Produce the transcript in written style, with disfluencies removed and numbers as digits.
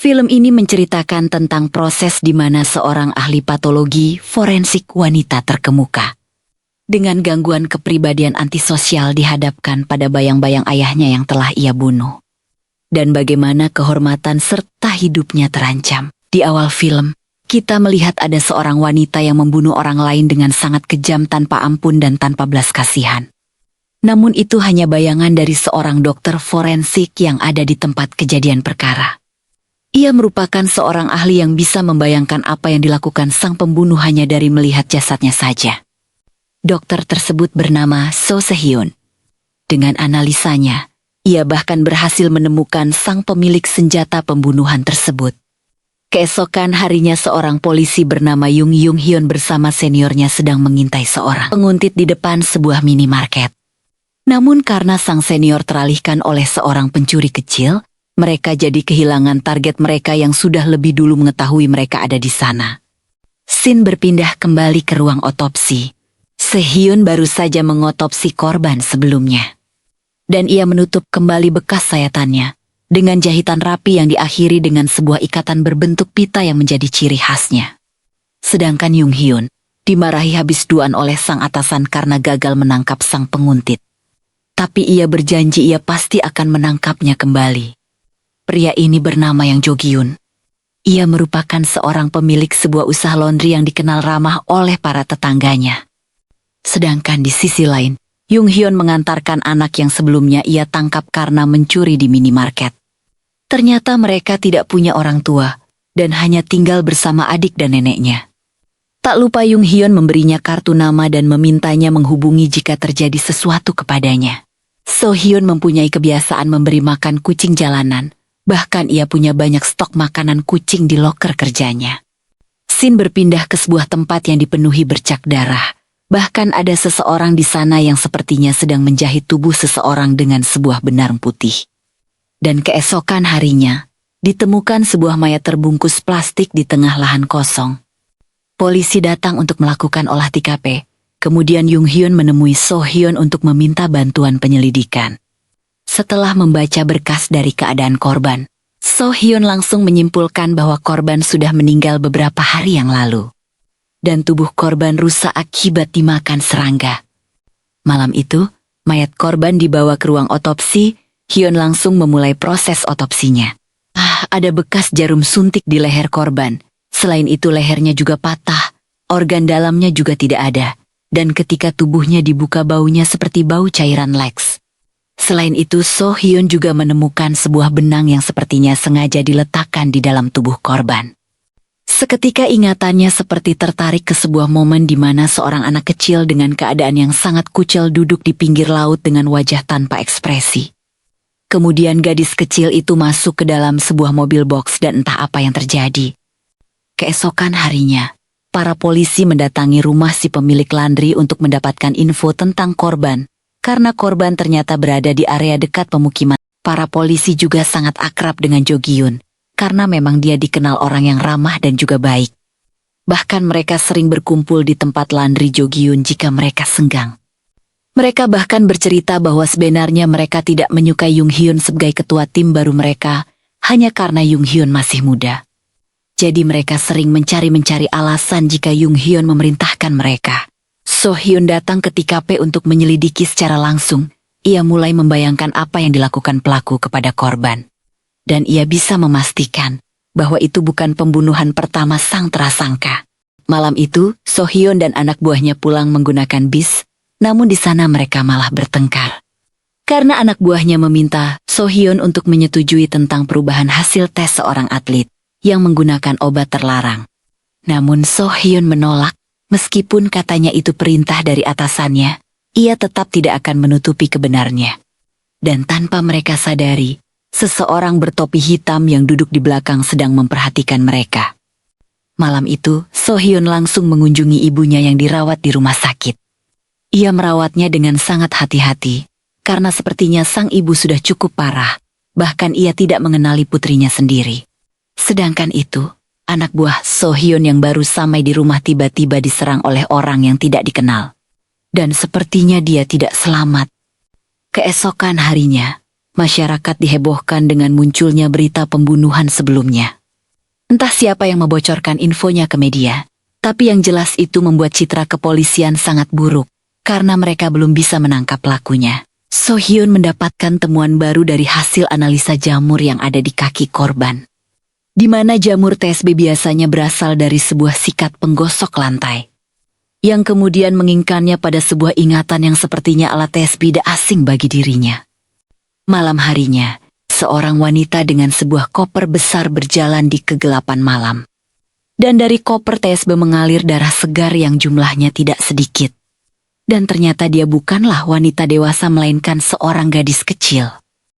Film ini menceritakan tentang proses di mana seorang ahli patologi forensik wanita terkemuka dengan gangguan kepribadian antisosial dihadapkan pada bayang-bayang ayahnya yang telah ia bunuh. Dan bagaimana kehormatan serta hidupnya terancam. Di awal film, kita melihat ada seorang wanita yang membunuh orang lain dengan sangat kejam tanpa ampun dan tanpa belas kasihan. Namun itu hanya bayangan dari seorang dokter forensik yang ada di tempat kejadian perkara. Ia merupakan seorang ahli yang bisa membayangkan apa yang dilakukan sang pembunuh hanya dari melihat jasadnya saja. Dokter tersebut bernama So Se-hyun. Dengan analisanya, ia bahkan berhasil menemukan sang pemilik senjata pembunuhan tersebut. Keesokan harinya seorang polisi bernama Jung Hyun bersama seniornya sedang mengintai seorang penguntit di depan sebuah minimarket. Namun karena sang senior teralihkan oleh seorang pencuri kecil, mereka jadi kehilangan target mereka yang sudah lebih dulu mengetahui mereka ada di sana. Scene berpindah kembali ke ruang otopsi. Se-hyun baru saja mengotopsi korban sebelumnya. Dan ia menutup kembali bekas sayatannya dengan jahitan rapi yang diakhiri dengan sebuah ikatan berbentuk pita yang menjadi ciri khasnya. Sedangkan Jung Hyun dimarahi habis-habisan oleh sang atasan karena gagal menangkap sang penguntit. Tapi ia berjanji ia pasti akan menangkapnya kembali. Pria ini bernama Yang Jo-gyun. Ia merupakan seorang pemilik sebuah usaha laundry yang dikenal ramah oleh para tetangganya. Sedangkan di sisi lain, Jung Hyun mengantarkan anak yang sebelumnya ia tangkap karena mencuri di minimarket. Ternyata mereka tidak punya orang tua dan hanya tinggal bersama adik dan neneknya. Tak lupa Jung Hyun memberinya kartu nama dan memintanya menghubungi jika terjadi sesuatu kepadanya. So Hyun mempunyai kebiasaan memberi makan kucing jalanan. Bahkan ia punya banyak stok makanan kucing di loker kerjanya. Scene berpindah ke sebuah tempat yang dipenuhi bercak darah. Bahkan ada seseorang di sana yang sepertinya sedang menjahit tubuh seseorang dengan sebuah benang putih. Dan keesokan harinya, ditemukan sebuah mayat terbungkus plastik di tengah lahan kosong. Polisi datang untuk melakukan olah TKP. Kemudian Jung Hyun menemui So Hyun untuk meminta bantuan penyelidikan. Setelah membaca berkas dari keadaan korban, So Hyun langsung menyimpulkan bahwa korban sudah meninggal beberapa hari yang lalu. Dan tubuh korban rusak akibat dimakan serangga. Malam itu, mayat korban dibawa ke ruang otopsi. Hyun langsung memulai proses otopsinya. Ada bekas jarum suntik di leher korban. Selain itu lehernya juga patah, organ dalamnya juga tidak ada. Dan ketika tubuhnya dibuka baunya seperti bau cairan Lex. Selain itu, So Hyun juga menemukan sebuah benang yang sepertinya sengaja diletakkan di dalam tubuh korban. Seketika ingatannya seperti tertarik ke sebuah momen di mana seorang anak kecil dengan keadaan yang sangat kucel duduk di pinggir laut dengan wajah tanpa ekspresi. Kemudian gadis kecil itu masuk ke dalam sebuah mobil box dan entah apa yang terjadi. Keesokan harinya, para polisi mendatangi rumah si pemilik laundry untuk mendapatkan info tentang korban. Karena korban ternyata berada di area dekat pemukiman, para polisi juga sangat akrab dengan Jo-gyun, karena memang dia dikenal orang yang ramah dan juga baik. Bahkan mereka sering berkumpul di tempat laundry Jo-gyun jika mereka senggang. Mereka bahkan bercerita bahwa sebenarnya mereka tidak menyukai Jung Hyun sebagai ketua tim baru mereka, hanya karena Jung Hyun masih muda. Jadi mereka sering mencari alasan jika Jung Hyun memerintahkan mereka. So Hyun datang ke TKP untuk menyelidiki secara langsung. Ia mulai membayangkan apa yang dilakukan pelaku kepada korban. Dan ia bisa memastikan bahwa itu bukan pembunuhan pertama sang tersangka. Malam itu, So Hyun dan anak buahnya pulang menggunakan bis, namun di sana mereka malah bertengkar. Karena anak buahnya meminta So Hyun untuk menyetujui tentang perubahan hasil tes seorang atlet yang menggunakan obat terlarang. Namun So Hyun menolak. Meskipun katanya itu perintah dari atasannya, ia tetap tidak akan menutupi kebenarnya. Dan tanpa mereka sadari, seseorang bertopi hitam yang duduk di belakang sedang memperhatikan mereka. Malam itu, So Hyun langsung mengunjungi ibunya yang dirawat di rumah sakit. Ia merawatnya dengan sangat hati-hati, karena sepertinya sang ibu sudah cukup parah, bahkan ia tidak mengenali putrinya sendiri. Sedangkan itu, anak buah So Hyun yang baru sampai di rumah tiba-tiba diserang oleh orang yang tidak dikenal. Dan sepertinya dia tidak selamat. Keesokan harinya, Masyarakat dihebohkan dengan munculnya berita pembunuhan sebelumnya. Entah siapa yang membocorkan infonya ke media, tapi yang jelas itu membuat citra kepolisian sangat buruk, karena mereka belum bisa menangkap pelakunya. So Hyun mendapatkan temuan baru dari hasil analisa jamur yang ada di kaki korban, di mana jamur TSB biasanya berasal dari sebuah sikat penggosok lantai, yang kemudian menginginkannya pada sebuah ingatan yang sepertinya alat TSB tidak asing bagi dirinya. Malam harinya, seorang wanita dengan sebuah koper besar berjalan di kegelapan malam. Dan dari koper TSB mengalir darah segar yang jumlahnya tidak sedikit. Dan ternyata dia bukanlah wanita dewasa melainkan seorang gadis kecil.